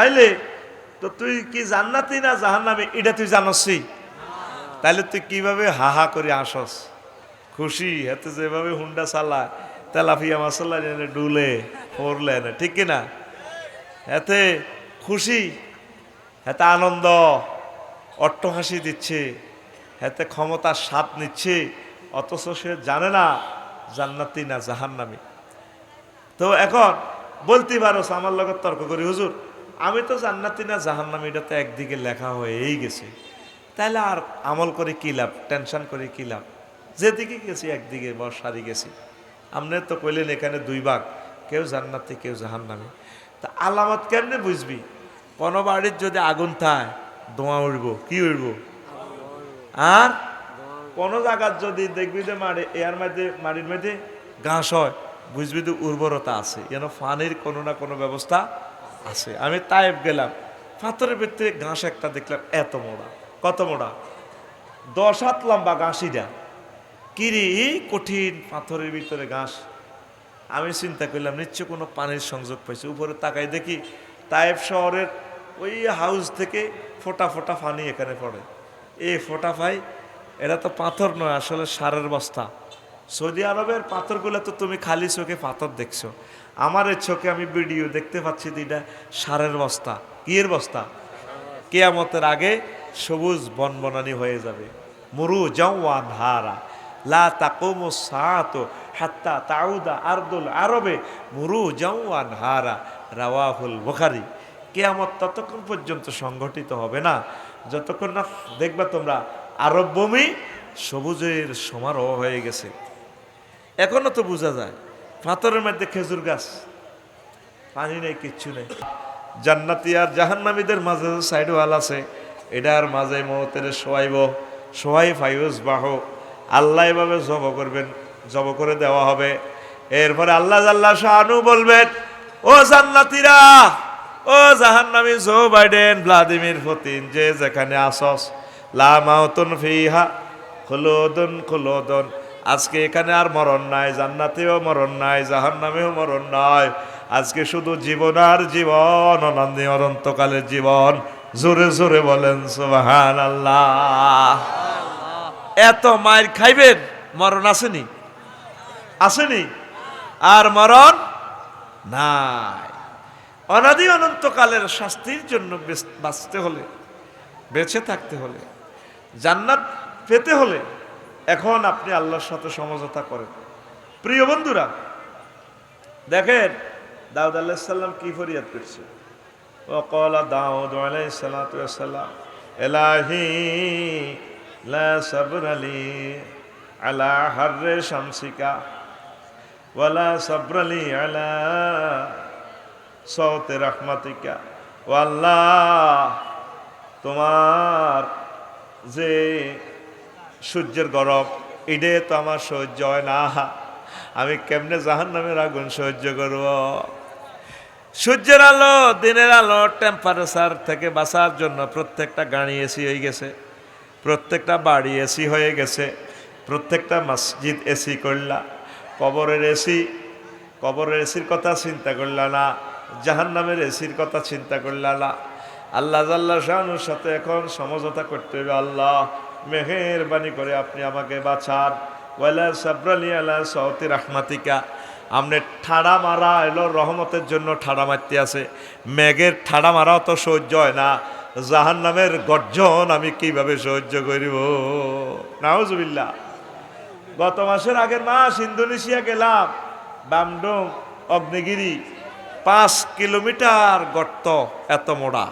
তাইলে তো তুই কি জান্নাতি না জাহান্নামী এটা তুই জানসি? তাইলে তুই কিভাবে হা হা করে আসস? খুশি হাতে যেভাবে হুন্ডা চালায়, তেলাফিয়া মশলা এনে ডুলে পড়লে না, ঠিক কিনা? এতে খুশি, এতে আনন্দ, অট্টহাসি দিচ্ছে, এতে ক্ষমতার স্বাদ নিচ্ছে, অথচ সে জানে না জান্নাতি না জাহান্নামী। তো এখন বলতে পারো আমার লগত তর্ক করি, হুজুর আমি তো জান্নাতি না জাহান্নামী, এটা তো একদিকে লেখা হয়েই গেছে, তাহলে আর আমল করে কি লাভ, টেনশন করে কি লাভ? যেদিকে গেছি একদিকে বসারি গেছি। আপনি তো কইলেন এখানে দুই ভাগ, কেউ জান্নাতি কেউ জাহান্নামী। তা আলামত কেমনে বুঝবি? কোনো বাড়ির যদি আগুন থাকে ধোঁয়া উঠবো, কি উঠবো? আর কোনো জায়গার যদি দেখবি যে মাটির মধ্যে ঘাস হয়, বুঝবি যে উর্বরতা আছে, যেন পানির কোনো না কোনো ব্যবস্থা আছে। আমি তাইব গেলাম, পাথরের ভিতরে ঘাস একটা দেখলাম এত মোড়া, কত মোড়া, 10 হাত লম্বা ঘাসিটা, কিরি কঠিন পাথরের ভিতরে ঘাস। আমি চিন্তা করলাম নিশ্চয় কোনো পানির সংযোগ পাইছে। উপরে তাকাই দেখি তাইব শহরের ওই হাউস থেকে ফোটা ফোটা পানি এখানে পড়ে। এই ফোটা পাই, এটা তো পাথর নয়, আসলে সারের বস্তা। সৌদি আরবের পাথরগুলো তো তুমি খালি চোখে পাথর দেখছো, আমার এই চোখে আমি ভিডিও দেখতে পাচ্ছি এটা সারের বস্তা। কিয়ের বস্তা? কিয়ামতের আগে সবুজ বনবনানি হয়ে যাবে। মুরু জাওয়ান হারা লা তাকুমু সাআতু হাত্তা তাউদা আরদুল আরবে মুরু জাওয়ান হারা, রাওয়াহুল বুখারী। কিয়ামত ততক্ষণ পর্যন্ত সংগঠিত হবে না যতক্ষণ না দেখবা তোমরা আরব ভূমি সবুজের সমারোহ হয়ে গেছে। এখনো তো বোঝা যায় পাথরের মধ্যে খেজুর গাছ, পানি নেই, কিচ্ছু নেই। জান্নাতি আর জাহান্নামীদের মাঝে সাইড ওয়াল আছে, এটার মাঝে মৌতের সোয়াই ফাইউস বাহ, আল্লাহ এভাবে জব করবেন, জব করে দেওয়া হবে। এরপরে আল্লাহ জাল্লা শানু বলবেন, ও জান্নাতীরা, ও জাহান্নামী জো বাইডেন, ভ্লাদিমির পুতিন, যে যেখানে আসস, লা মাউতুন ফিহা খুলুদুন খুলুদুন, আজকে এখানে আর মরণ নাই, জান্নাতেও মরণ নাই, জাহান্নামেও মরণ নাই, আজকে শুধু জীবন আর জীবন, অনন্তকালের জীবন। জোরে জোরে বলেন সুবহানাল্লাহ। এত মায়ের খাইবেন, মরণ আসেনি? আসেনি? আর মরণ নাই। অনাদি অনন্তকালের শাস্তির জন্য বাঁচতে হলে, বেঁচে থাকতে হলে, জান্নাত পেতে হলে এখন আপনি আল্লাহর সাথে সমঝোতা করেন। প্রিয় বন্ধুরা, দেখেন দাউদ আলাইহিস সালাম কি ফরিয়াদ করছে। ওয়াকালা দাউদ আলাইহিস সালাতু ওয়াস সালাম, ইলাহি লা সাবরালি আলা হাররে শামসিকা ওয়ালা সাবরালি আলা সাওতে রাহমাতিকা। ও আল্লাহ, তোমার যে সূর্যের গরম, এডে তো আমার সহ্য হয় না, আমি কেমনে জাহান্নামের আগুন সহ্য করব? সূর্যের আলো, দিনের আলো, টেম্পারেচার থেকে বাঁচার জন্য প্রত্যেকটা গাড়ি এসি হয়ে গেছে, প্রত্যেকটা বাড়ি এসি হয়ে গেছে, প্রত্যেকটা মসজিদ এসি করলা, কবরের এসির কথা চিন্তা করলা না, জাহান্নামের এসির কথা চিন্তা করলা না। আল্লাহ জাল্লা শানুর সাথে এখন সমঝোতা করতে হবে। আল্লাহ মেহেরবানি করে আপনি আমাকে বাঁচান। ওয়ালা সাবরালি আলা সাওতি রাহমাতিকা, আপনি ঠাড়া মারা এলো রহমতের জন্য, ঠাড়া মারতে আছে, মেঘের ঠাড়া মারাও তো সহ্য হয় না, জাহান্নামের গর্জন আমি কিভাবে সহ্য করিব? নাউজুবিল্লাহ। গত মাসের আগের মাস ইন্দোনেশিয়া গেলাম, বামডং অগ্নিগিরি, 5 কিলোমিটার গর্ত, এত মোড়া,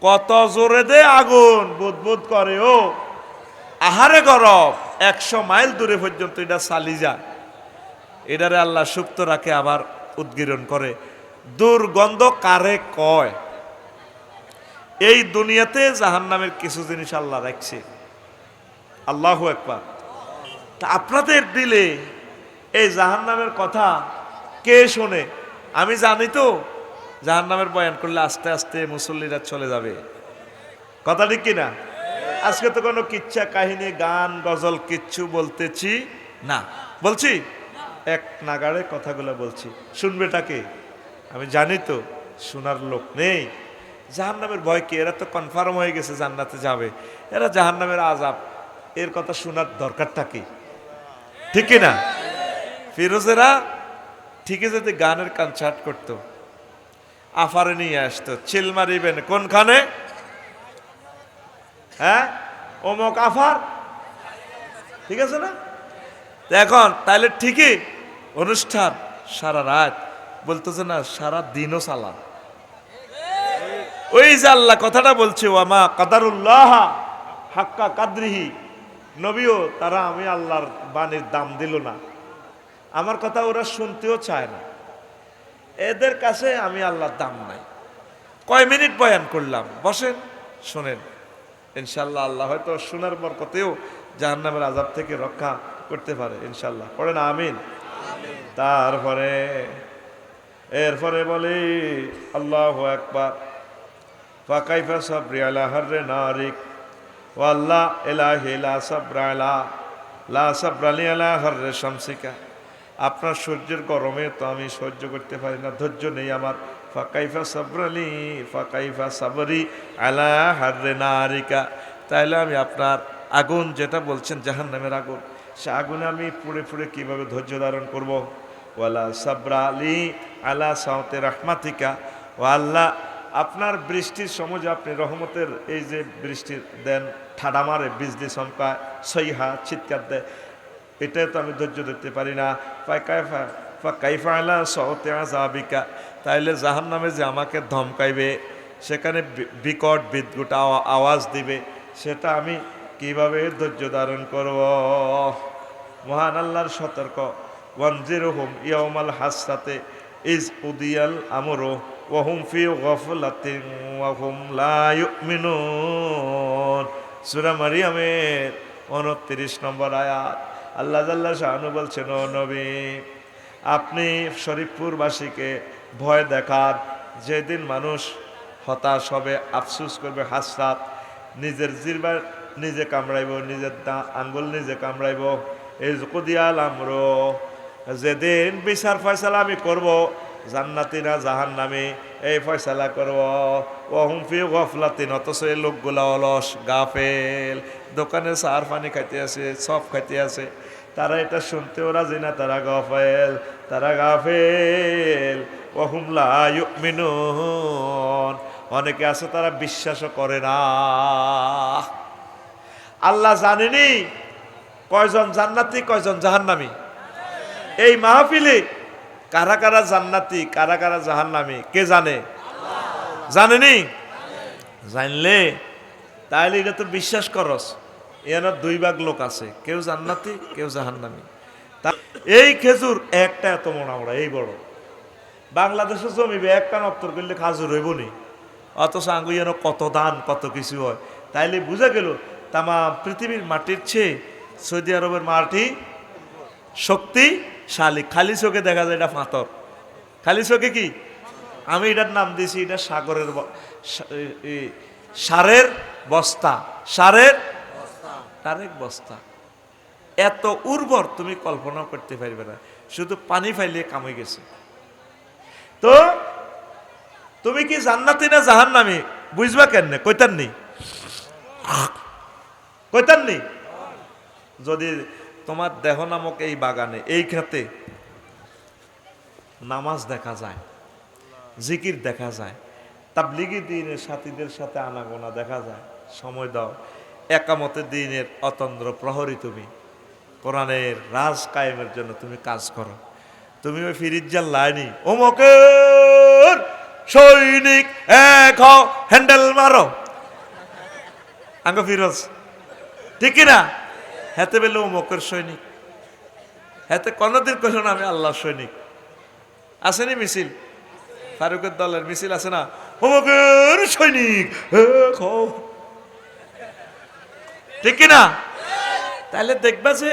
কত জোরে দে আগুন, বুদবুদ করে, ও আহারে গরম, 100 মাইল দূরে পর্যন্ত এটা চালি যায়। এটারে আল্লাহ সুপ্ত রাখে, আবার উদ্গীরণ করে। দুর্গন্ধ কারে কয়? এই দুনিয়াতে জাহান্নামের কিছু জিনিস আল্লাহ রাখছে। আল্লাহু আকবার। তা আপনাদের দিলে এই জাহান্নামের কথা কে শোনে? আমি জানি তো জাহান্নামের বয়ান করলে আস্তে আস্তে মুসল্লিরা চলে যাবে, কথা ঠিক কিনা? আজকে তো কোনো কিচ্ছা কাহিনী, গান গজল কিচ্ছু বলতেছি না, বলছি এক নাগাড়ে কথাগুলো বলছি, শুনবেটাকে আমি জানি তো, শোনার লোক নেই। জাহান্নামের ভয় কি? এরা তো কনফার্ম হয়ে গেছে জান্নাতে যাবে, এরা জাহান্নামের আযাব এর কথা শোনার দরকারটা কি? ঠিক কিনা? ফিরোজেরা ঠিকই যদি গানের কনসার্ট করতো, আফারে নিয়ে আসতো, চিল মারিবেন কোনখানে, হ্যাঁ অমুক আফার, ঠিক আছে না? এখন তাইলে ঠিকই অনুষ্ঠান সারা রাত, বলতেছে না সারা দিনও চালান। ওই যে আল্লাহ কথাটা বলছে, ওয়ামা কাদারুল্লাহ হাক্কা কাদরিহি, নবীও তারা আমি আল্লাহর বাণীর দাম দিল না, আমার কথা ওরা শুনতেও চায় না, এদের কাছে আমি আল্লাহর দাম নাই। কয় মিনিট বয়ান করলাম, বসেন শোনেন, ইনশাল্লাহ আল্লাহ হয়তো শোনার বরকতেও জাহান্নামের আযাব থেকে রক্ষা করতে পারে ইনশাল্লাহ। পড়েন আমিন। তারপরে এরপরে বলি আল্লাহু আকবার। ফাকাইফা সাবরি আলা হাররে নারিক ওয়াল্লাহ ইলাহি লা সাবরা লা সাবরালি আলা হাররে শামসিকা। আপনার সূর্যের গরমে তো আমি সহ্য করতে পারি না, ধৈর্য নেই আমার। ফাকাইফা সাবরালি ফাকাইফা সাবরি আলা হাররে নারিকা। তাইলে আমি আপনার আগুন যেটা বলছেন জাহান্নামের আগুন, সে আগুনে আমি পুড়ে পুড়ে কিভাবে ধৈর্য ধারণ করব। ওয়ালা সাবরালি আলা সাওতে রাহমাতিকা। ও আল্লাহ, আপনার বৃষ্টির সময় যে আপনি রহমতের এই যে বৃষ্টি দেন, ঠাডা মারে, বিজলি চমকায়, সইহা চিৎকার দেয়, এটাই তো আমি ধৈর্য ধরতে পারি না। কাইফা আলা সাওতে আযাবিকা। তাইলে জাহান্নামে যে আমাকে ধমকাইবে, সেখানে বিকট বিদ্যুৎ আওয়াজ দিবে, সেটা আমি কিভাবে ধৈর্য ধারণ করব। মহান আল্লাহর সতর্ক, ওয়ানজিরহুম ইয়াউমাল হাসরাতে ইজ উদিয়াল আমরু ওয়া হুম ফি গাফলাতিন ওয়া হুম লা ইউমিনুন। সূরা মারিয়ামের 29 নম্বর আয়াত। আল্লাহ জাল্লা শাআনু বলছেন, ও নবী, আপনি শরীফপুরবাসীকে ভয় দেখান, যেদিন মানুষ হতাশ হবে, আফসুস করবে, হাসরাত, নিজের জিরবা নিজে কামড়াইব, নিজের আঙ্গুল নিজে কামড়াইব। এই কুদিয়াল আমরো, যেদিন বিচার ফয়সালা আমি করব, জান্নাতি না জাহান্নামী এই ফয়সালা করব। ওহুম ফি গফলাতিন, অথচ এই লোকগুলা অলস গাফেল, দোকানে চার পানি খাইতে আছে, সব খাইতে আছে, তারা এটা শুনতেও রাজি না, তারা গাফেল, তারা গাফেল। ওহুম লা ইউমিনুন, অনেকে আছে তারা বিশ্বাসও করে না। আল্লাহ জানেনি কয়জন জান্নাতি কয়জন জাহান্নামী। এই মাহফিলে কারা কারা জান্নাতি কারা কারা জাহান্নামী কে জানে? জানেনি? জানলে তাহলে এটা তো বিশ্বাস করস, এর দুই ভাগ লোক আছে, কেউ জান্নাতি কেউ জাহান্নামী। এই খেজুর একটা এত মোড়া এই বড়, বাংলাদেশে জমিবে একটা নত্তর করলে খাজুর হইব নি, অথচ আঙ্গু যেন কত দান কত কিছু হয়। তাইলে বুঝা গেল তামা পৃথিবীর মাটির চেয়ে সৌদি আরবের মাটি শক্তিশালী। খালি চোখে দেখা যায় এটা পাথর, খালি চোখে কি, আমি এটার নাম দিয়েছি এটা সাগরের সারের বস্তা, সারের টারেক বস্তা। এত উর্বর তুমি কল্পনা করতে পারবে না, শুধু পানি ফাইলে কামে গেছে। তো তুমি কি জান্নাতি না জাহান্নামী বুঝবা কেন? কইতার নেই, কইতার নেই। যদি তোমার দেহ নামক এই বাগানে এই খেতে নামাজ দেখা যায়, জিকির দেখা যায়, তাবলিগি দিনের সাথীদের সাথে আনাগোনা দেখা যায়, সময় দাও, একামতে দিনের অতন্দ্র প্রহরী তুমি কোরআনের রাজ কায়েমের জন্য তুমি কাজ করো, তুমি ওই ফিরিজ্জার লাইনি ওমকের সৈনিক এক হও, হ্যান্ডেল মারো আঙ্গ ফিরোজ, ঠিক কিনা? হেতে বেলে ওমকের সৈনিক, হেতে কোনদিন কইল না আমি আল্লাহর সৈনিক। আসেনি মিছিল, ফারুকের দলের মিছিল আছে না, ওমকের সৈনিক এক হও, ঠিক কিনা? তাহলে দেখবা যে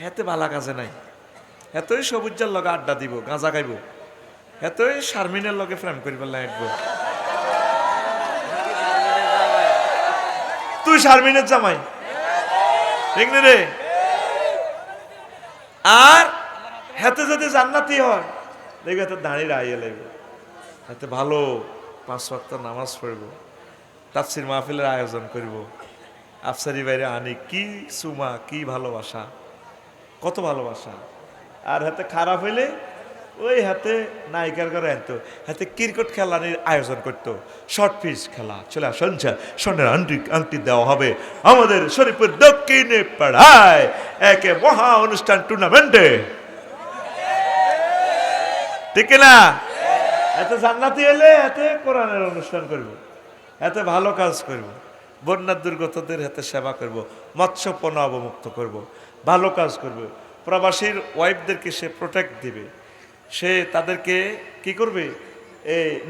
হেতে বালা কাজে নাই, এতই সবুজার লগে আড্ডা দিব, গাঁজা খাইব, এতই শারমিনের লগে প্রেম করিবার লাগবো। তুই শারমিনের জামাই, ঠিক না রে? আর হেতে যদি জান্নাতি হয় দেখবে তো দাঁড়িয়ে আইয়ে লাগবে, এতে ভালো 5 ওয়াক্ত নামাজ পড়ব, তাফসির মাহফিলের আয়োজন করব, আফসারি বাইরে আনি, কি সুমা, কি ভালোবাসা, কত ভালোবাসা। আর হাতে খারাপ হইলে ওই হাতে নায়িকার ঘরে আনতো, হাতে ক্রিকেট খেলার আয়োজন করতো, শর্ট পিচ খেলা, চলে শুনছে সোনার আংটি দেওয়া হবে আমাদের শরীফের দক্ষিণে পাড়ায় একে মহা অনুষ্ঠান টুর্নামেন্টে, ঠিক না? এতে জান্নাতি এলে এতে কোরআনের অনুষ্ঠান করব, এতে ভালো কাজ করব, বন্যার দুর্গতদের হাতে সেবা করব, মৎস্য পণ্য অবমুক্ত করব, ভালো কাজ করব, প্রবাসীর ওয়াইফদেরকে সে প্রোটেক্ট দিবে, সে তাদেরকে কি করবে,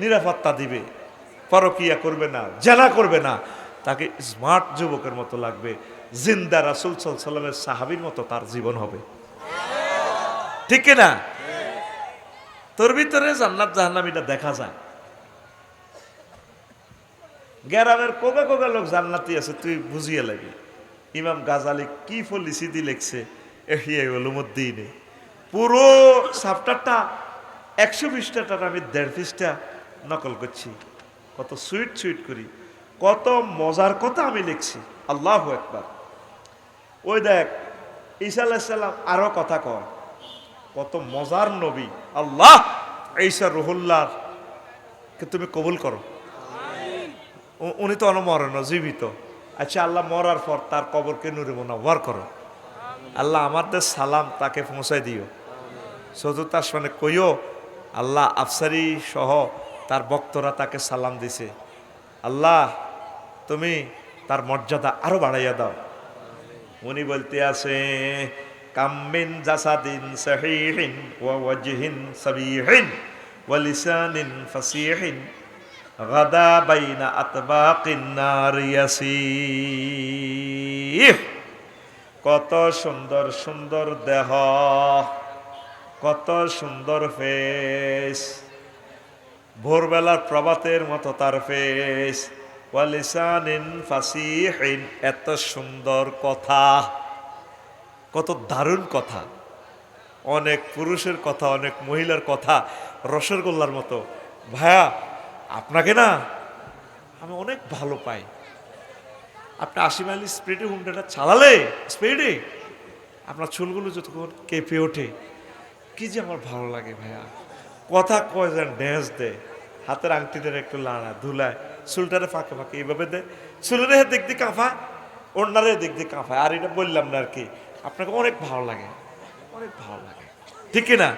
নিরাপত্তা দিবে, পরকিয়া করবে না, জেনা করবে না, তাকে স্মার্ট যুবকের মতো লাগবে, জিন্দা রাসূল সাল্লাল্লাহু আলাইহি ওয়াসাল্লামের সাহাবীর মতো তার জীবন হবে, ঠিক না? তোর ভিতরে জান্নাত জাহান্নাম এটা দেখা যায়। গ্রামের কোগা কোগা লোক জান্নাতি আছে, তুই বুঝিয়ে লাগি। ইমাম গাজালি কি ফলিসিদি লিখছে ইহইয়া উলুমুদ্দিনে, পুরো চ্যাপ্টারটা 120 পৃষ্ঠাটা আমি 1.5 পৃষ্ঠা নকল করছি, কত সুইট সুইট করি, কত মজার কথা আমি লিখছি। আল্লাহু আকবার। ওই দেখ ঈসা আলাইহিস সালাম আরো কথা কয়, কত মজার নবী। আল্লাহ ঈসা রুহুল্লাহ কে তুমি কবুল করো, উনি তো অনমরণ জীবিত। আচ্ছা আল্লাহ মরার পর তার কবরকে নূরে মুনাওয়ার করো, আল্লাহ আমাদের সালাম তাকে পৌঁছায় দিও। চতুর্থ আসমানে কইও আল্লাহ আফসারি সহ তার ভক্তরা তাকে সালাম দিছে, আল্লাহ তুমি তার মর্যাদা আরো বাড়াইয়া দাও। উনি বলতে আছে কামিন জাসাদিন সহিহিন ওয়া ওয়াজহিন সাবিহিন ওয়া লিসানিন ফাসিহিন গাদা বাইনা আতবাকিন নার ইয়াসিহ। কত সুন্দর সুন্দর দেহ, কত সুন্দর ফেস, ভোরবেলার প্রভাতের মতো তার ফেস, ওয়া লিসানিন ফাসিহিন, এত সুন্দর কথা, কত দারুণ কথা, অনেক পুরুষের কথা, অনেক মহিলার কথা রসগোল্লার মতো। ভাইয়া আপনাকে না আমি অনেক ভালো পাই, আপনি 80 মাইল স্পিডে হুন্ডাটা চালালে, স্পিডে আপনার চুলগুলো যতক্ষণ কেঁপে ওঠে, কি যে আমার ভালো লাগে ভাইয়া। কথা কয় যেন ড্যান্স দেয়, হাতের আংটিটার একটু লাড়া ধুলায়, চুলটারে ফাঁকে ফাঁকে এইভাবে দেয়, চুলের দিক দিয়ে কাঁপায়, ওনারে দিক দিয়ে কাঁপায়। আর এটা বললাম না আর কি, আপনাকে অনেক ভালো লাগে, অনেক ভালো লাগে, ঠিক না?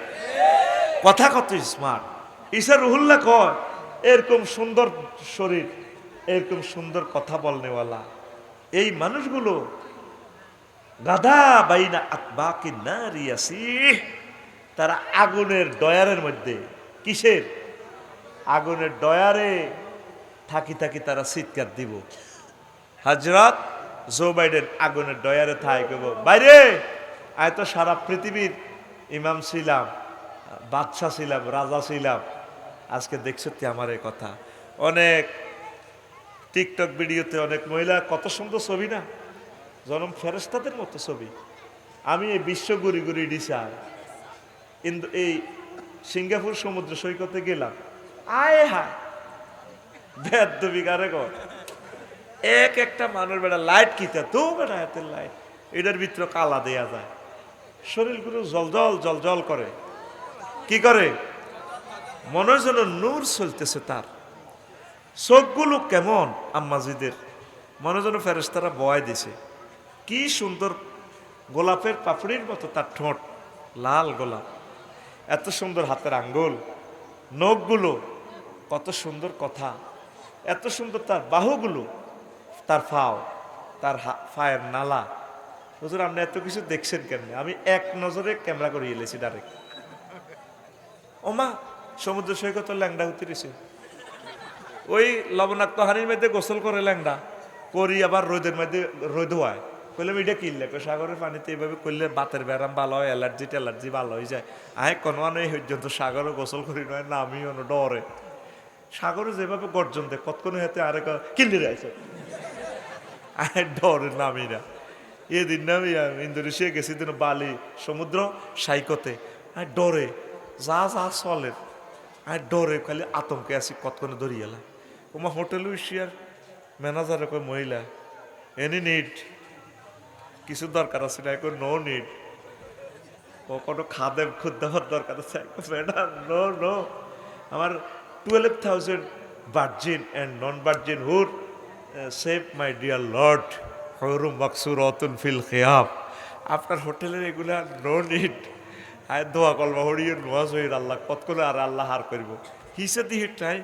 কথা কত স্মার্ট। ঈসা রুহুল্লাহ কয় এরকম সুন্দর শরীর, এরকম সুন্দর কথা বলনেওয়ালা এই মানুষগুলো গাদা বাইনা আতবাকিন নার ইয়াসিহ, তারা আগুনের ডয়ারের মধ্যে, কিসের আগুনের ডয়ারে থাকি থাকি তারা চিৎকার দিব। হযরত জো বাইডেন আগুনের ডয়ারে থাই কইব বাইরে আয় তো সারা পৃথিবীর ইমাম ছিলাম, বাদশা ছিলাম, রাজা ছিলাম, আজকে দেখছো তুই আমার এই কথা। অনেক টিকটক ভিডিওতে অনেক মহিলা কত সুন্দর ছবি না, জনম ফেরেশতাদের মতো ছবি। আমি এই বিশ্ব ঘুরি ঘুরি ডিসাই কিন্তু এই সিঙ্গাপুর সমুদ্র সৈকতে গেলাম, আয় হায় বেদবি কারে গো, এক একটা মানুষ বেটা লাইট কিতা তো বেটা হাতের লাইট, এটার ভিতরে কালা দেয়া যায়, শরীরগুলো জলজল জলজল করে, কি করে মনে হয় যেন নূর চলতেছে তার। চোখগুলো কেমন আম্মাজিদের, মনে যেন ফেরেশতারা বয় দিছে, কি সুন্দর গোলাপের পাপড়ির মতো তার ঠোঁট, লাল গোলাপ, এত সুন্দর হাতের আঙ্গুল, নখগুলো কত সুন্দর কথা, এত সুন্দর তার বাহুগুলো, তার ফাও, তার ফায়ের নালা। হুজুর আপনি এত কিছু দেখছেন কেন? আমি এক নজরে ক্যামেরা করে এলেছি ডাইরেক্ট। ওমা সমুদ্র সৈকত ল্যাংডা উতরেছে, ওই লবণাক্ত হানির মধ্যে গোসল করে ল্যাংডা করি, আবার রোদের মধ্যে রোদ হয়, বললাম এটা কিনলে সাগরের পানিতে এইভাবে করলে বাতের ব্যারাম ভালো হয়, অ্যালার্জি ট্যালার্জি ভালো হয়ে যায়। আয় কোনো নেই পর্যন্ত সাগরে গোসল করি নয় না, আমি অন্য ডরে সাগরে যেভাবে গর্জন দেয় কতক্ষণ হাতে আরেক কিনলে রয়েছে, আয় ডরে নামি না। এদিন না আমি ইন্দোনেশিয়া গেছি দিন বালি সমুদ্র সাইকতে, আয় ডরে যা যা চলে আর ডরে খালি আতঙ্কে আছি কতক্ষণে ধরিয়ে এলাম তোমার হোটেল উইশিয়ার ম্যানেজার কয় মহিলা এনি নিড কিছু দরকার আছে না এখন নো নিড ও কোনো খাদেম খুদ দেওয়ার দরকার আছে ম্যাডাম নো নো আমার 12,000 ভার্জিন অ্যান্ড নন ভার্জিন হুর সেভ মাই ডিয়ার লর্ড হরুম মকসুর অতুন ফিল খেয়াব আপনার হোটেলের এগুলা নো নিড আয় দোয়া কলবা হরিয়ে নোয়াজ হয়ে আল্লাহ কত করে আর আল্লাহ হার করব হিসে দিয়ে টাই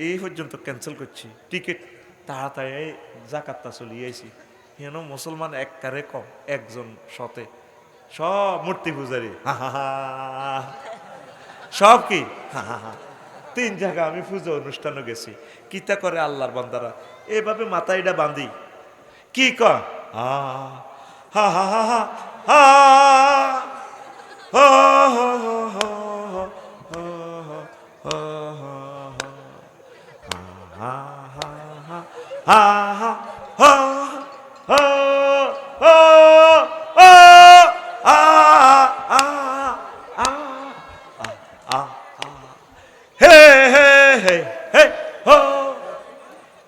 এই পর্যন্ত ক্যান্সেল করছি টিকিট তাড়াতাড়ি এই জাকাতটা চলে আইছি হেন মুসলমান এক কারে কম একজন শতে সব মূর্তি পূজারি সব কি তিন জায়গা আমি পুজো অনুষ্ঠানও গেছি কিতা করে আল্লাহর বান্দারা এভাবে মাথায়টা বাঁধি কি কর হা হা হা হা হা হা হে হে হে হে